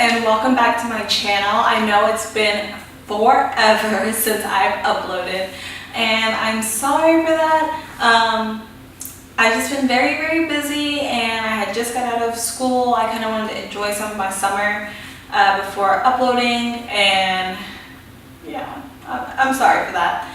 and welcome back to my channel. I know it's been forever since I've uploaded and I'm sorry for that. I've just been very busy and I had just got out of school. I kind of wanted to enjoy some of my summer before uploading, and yeah, I'm sorry for that.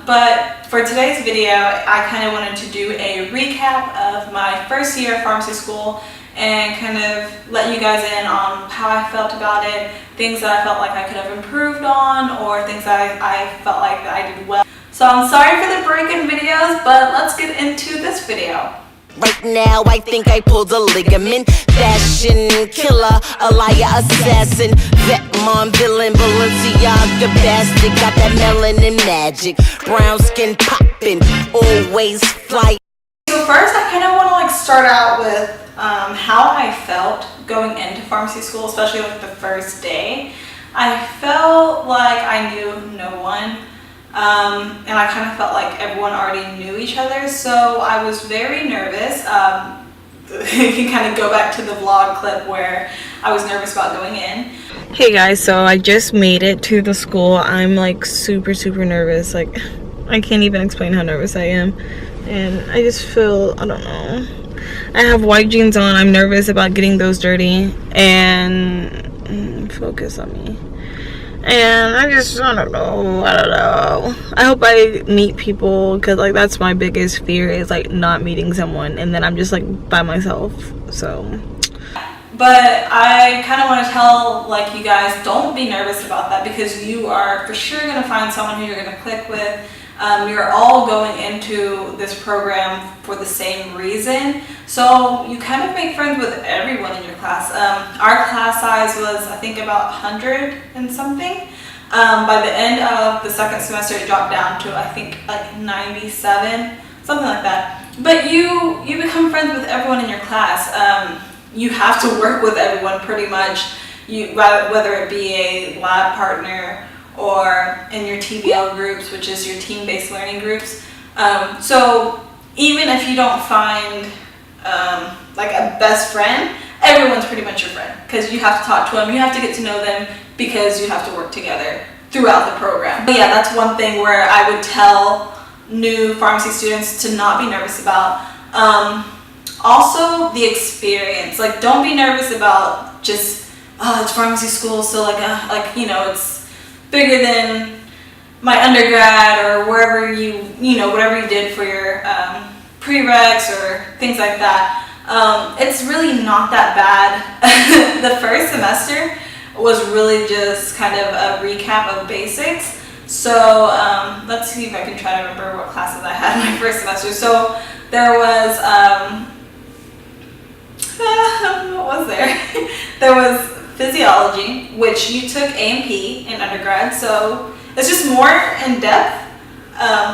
But for today's video, I kind of wanted to do a recap of my first year of pharmacy school and kind of let you guys in on how I felt about it, things that I felt like I could have improved on, or things that I felt like that I did well. So I'm sorry for the break in videos, but let's get into this video. Right now I think I pulled a ligament. Fashion killer, a liar, assassin, vet mom, villain, Balenciaga bastard. Got that melanin magic, brown skin poppin', always fly. So first I kind of want to start out with how I felt going into pharmacy school, especially like the first day. I felt like I knew no one. And I kind of felt like everyone already knew each other, so I was very nervous. You can kind of go back to the vlog clip where I was nervous about going in. Hey guys, so I just made it to the school. I'm like super nervous. Like, I can't even explain how nervous I am. And I just feel, I don't know. I have white jeans on. I'm nervous about getting those dirty. And focus on me. And I don't know. I hope I meet people, because like that's my biggest fear, is like not meeting someone and then I'm just like by myself. So but I kind of want to tell like you guys, don't be nervous about that, because you are for sure going to find someone who you're going to click with. You're all going into this program for the same reason, so you kind of make friends with everyone in your class. Our class size was, I think, about 100 and something. By the end of the second semester, it dropped down to, I think, like 97, something like that. But you become friends with everyone in your class. You have to work with everyone pretty much, whether it be a lab partner or in your TBL groups, which is your team-based learning groups. So even if you don't find like a best friend, everyone's pretty much your friend, because you have to talk to them, you have to get to know them, because you have to work together throughout the program. But yeah, that's one thing where I would tell new pharmacy students to not be nervous about. Also, the experience. Like, don't be nervous about just, oh, it's pharmacy school, so like you know, it's bigger than my undergrad or wherever whatever you did for your prereqs or things like that. It's really not that bad. The first semester was really just kind of a recap of basics. So let's see if I can try to remember what classes I had in my first semester. So there was, what was there? There was physiology, which you took A&P in undergrad, so it's just more in depth.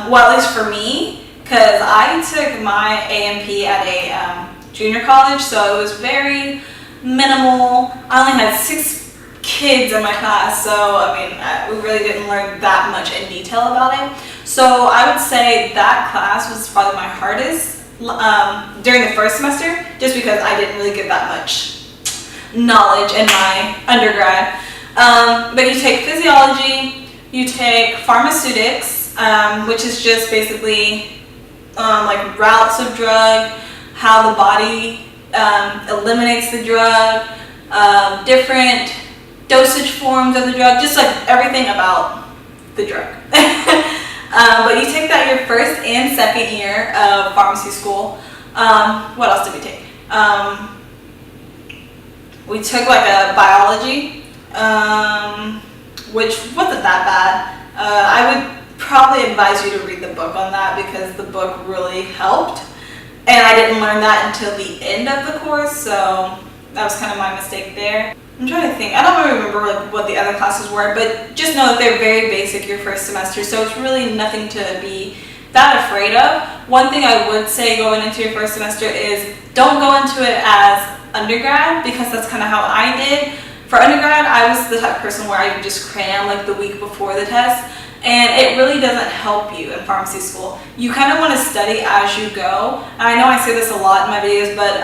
Well, at least for me, because I took my A&P at a junior college, so it was very minimal. I only had 6 kids in my class, so I mean, we really didn't learn that much in detail about it. So I would say that class was probably my hardest during the first semester, just because I didn't really get that much knowledge in my undergrad. But you take physiology, you take pharmaceutics, which is just basically like routes of drug, how the body eliminates the drug, different dosage forms of the drug, just like everything about the drug. But you take that your first and second year of pharmacy school. What else did we take? We took like a biology, which wasn't that bad. I would probably advise you to read the book on that, because the book really helped. And I didn't learn that until the end of the course, so that was kind of my mistake there. I'm trying to think. I don't really remember like what the other classes were, but just know that they're very basic your first semester, so it's really nothing to be that afraid of. One thing I would say going into your first semester is don't go into it as undergrad, because that's kind of how I did. For undergrad, I was the type of person where I would just cram like the week before the test, and it really doesn't help you in pharmacy school. You kind of want to study as you go. And I know I say this a lot in my videos, but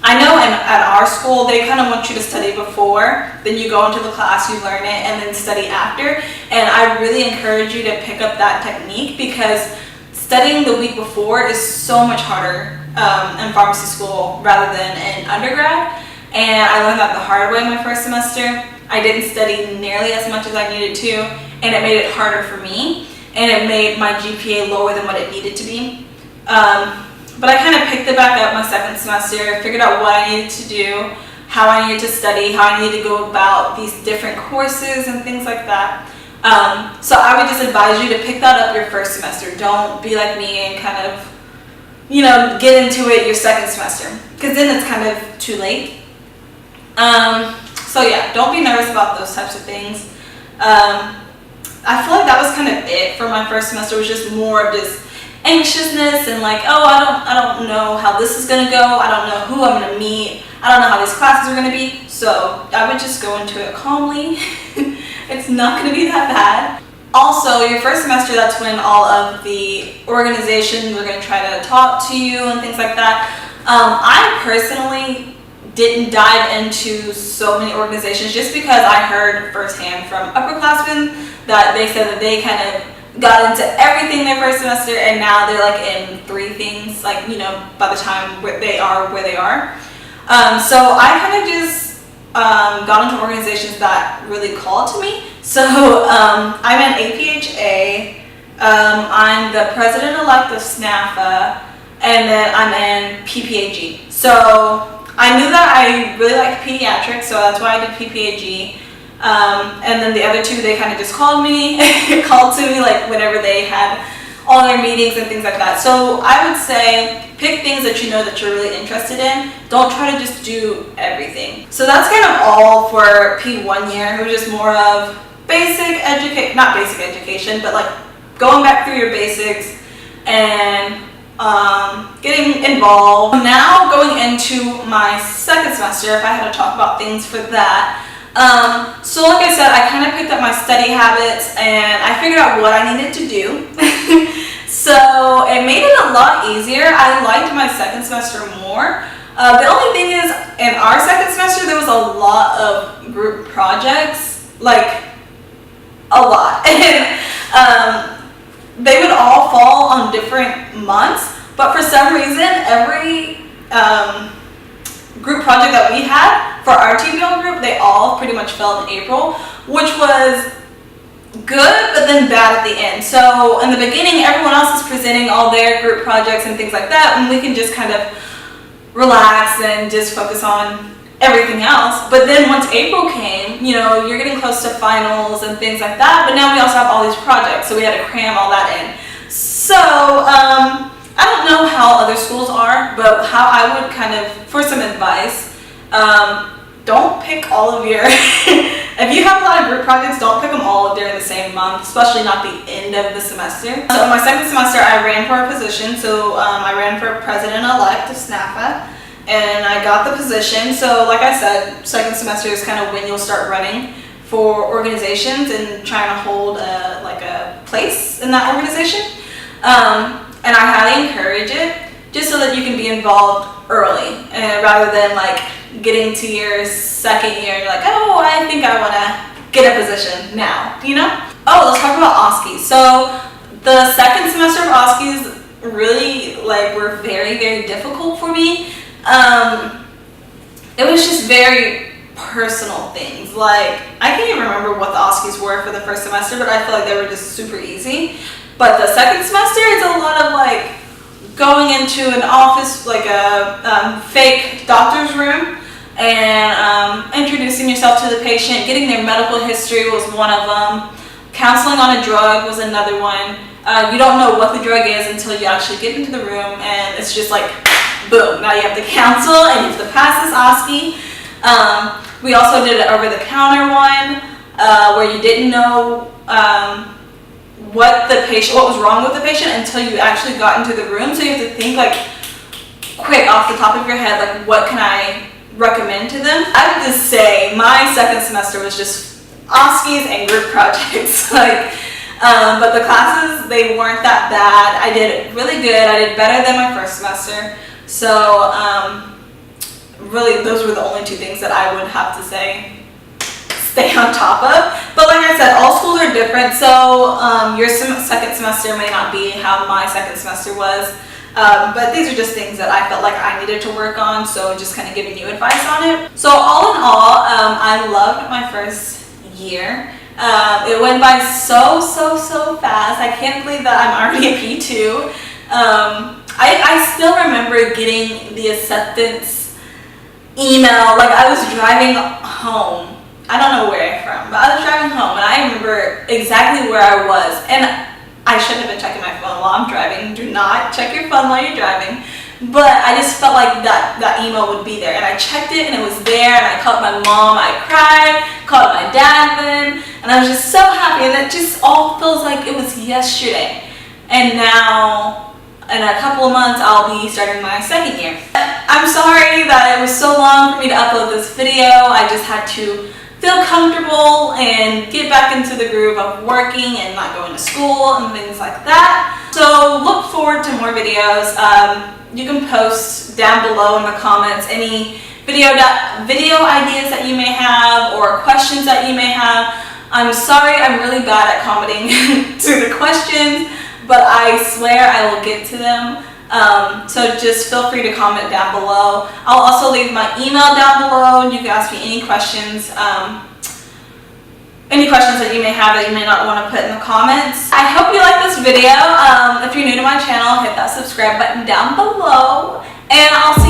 I know at our school, they kind of want you to study before, then you go into the class, you learn it, and then study after. And I really encourage you to pick up that technique, because studying the week before is so much harder in pharmacy school rather than in undergrad. And I learned that the hard way my first semester. I didn't study nearly as much as I needed to, and it made it harder for me, and it made my GPA lower than what it needed to be. But I kind of picked it back up my second semester, figured out what I needed to do, how I needed to study, how I needed to go about these different courses and things like that. So I would just advise you to pick that up your first semester. Don't be like me and kind of, get into it your second semester, because then it's kind of too late. So yeah, don't be nervous about those types of things. I feel like that was kind of it for my first semester. It was just more of just anxiousness and like, oh, I don't know how this is gonna go. I don't know who I'm gonna meet. I don't know how these classes are gonna be. So I would just go into it calmly. It's not gonna be that bad. Also, your first semester, that's when all of the organizations are gonna try to talk to you and things like that. I personally didn't dive into so many organizations just because I heard firsthand from upperclassmen that they said that they kind of got into everything their first semester, and now they're like in 3 things, like, by the time they are where they are. So I kind of just got into organizations that really called to me. So I'm an APHA, I'm the president-elect of SNAFA, and then I'm in PPAG. So I knew that I really liked pediatrics, so that's why I did PPAG. And then the other 2, they kind of just called to me like whenever they had all their meetings and things like that. So I would say pick things that you know that you're really interested in. Don't try to just do everything. So that's kind of all for P1 year. It was just more of not basic education, but like going back through your basics and getting involved. Now going into my second semester, if I had to talk about things for that. So like I said, I kind of picked up my study habits and I figured out what I needed to do. So it made it a lot easier. I liked my second semester more. The only thing is, in our second semester, there was a lot of group projects, like a lot. They would all fall on different months, but for some reason, every group project that we had for our TBL group, they all pretty much fell in April, which was good, but then bad at the end. So in the beginning, everyone else is presenting all their group projects and things like that, and we can just kind of relax and just focus on everything else. But then once April came, you're getting close to finals and things like that, but now we also have all these projects, so we had to cram all that in. So I don't know how other schools are, but how I would kind of, for some advice, don't pick all of your, if you have a lot of group projects, don't pick them all during the same month, especially not the end of the semester. So in my second semester, I ran for a position. So I ran for president-elect of SNAFA, and I got the position. So like I said, second semester is kind of when you'll start running for organizations and trying to hold a place in that organization. And I highly encourage it, just so that you can be involved early, rather than like getting to your second year and you're like, oh, I think I want to get a position now, Oh, let's talk about OSCEs. So the second semester of OSCEs really were very, very difficult for me. It was just very personal things. Like, I can't even remember what the OSCEs were for the first semester, but I feel like they were just super easy. But the second semester is a lot of going into an office, like a fake doctor's room, and introducing yourself to the patient. Getting their medical history was one of them. Counseling on a drug was another one. You don't know what the drug is until you actually get into the room, and it's just like, boom, now you have to counsel and you have to pass this OSCE. We also did an over-the-counter one, where you didn't know what was wrong with the patient until you actually got into the room. So you have to think quick off the top of your head, what can I recommend to them? I would just say my second semester was just OSCEs and group projects. But the classes, they weren't that bad. I did really good. I did better than my first semester. So really, those were the only two things that I would have to say stay on top of. But like I said, all schools are different, so your second semester may not be how my second semester was. But these are just things that I felt like I needed to work on, so just kind of giving you advice on it. So all in all, I loved my first year. It went by so fast. I can't believe that I'm already a P2. I still remember getting the acceptance email. Like, I was driving home. I don't know where I'm from, but I was driving home, and I remember exactly where I was. And I shouldn't have been checking my phone while I'm driving. Do not check your phone while you're driving. But I just felt like that email would be there. And I checked it, and it was there. And I called my mom. I cried. Called my dad then. And I was just so happy. And it just all feels like it was yesterday. And now, in a couple of months, I'll be starting my second year. I'm sorry that it was so long for me to upload this video. I just had to feel comfortable and get back into the groove of working and not going to school and things like that. So look forward to more videos. You can post down below in the comments any video ideas that you may have or questions that you may have. I'm sorry, I'm really bad at commenting to the questions, but I swear I will get to them. So just feel free to comment down below. I'll also leave my email down below, and you can ask me any questions that you may have that you may not want to put in the comments. I hope you like this video. If you're new to my channel, hit that subscribe button down below, and I'll see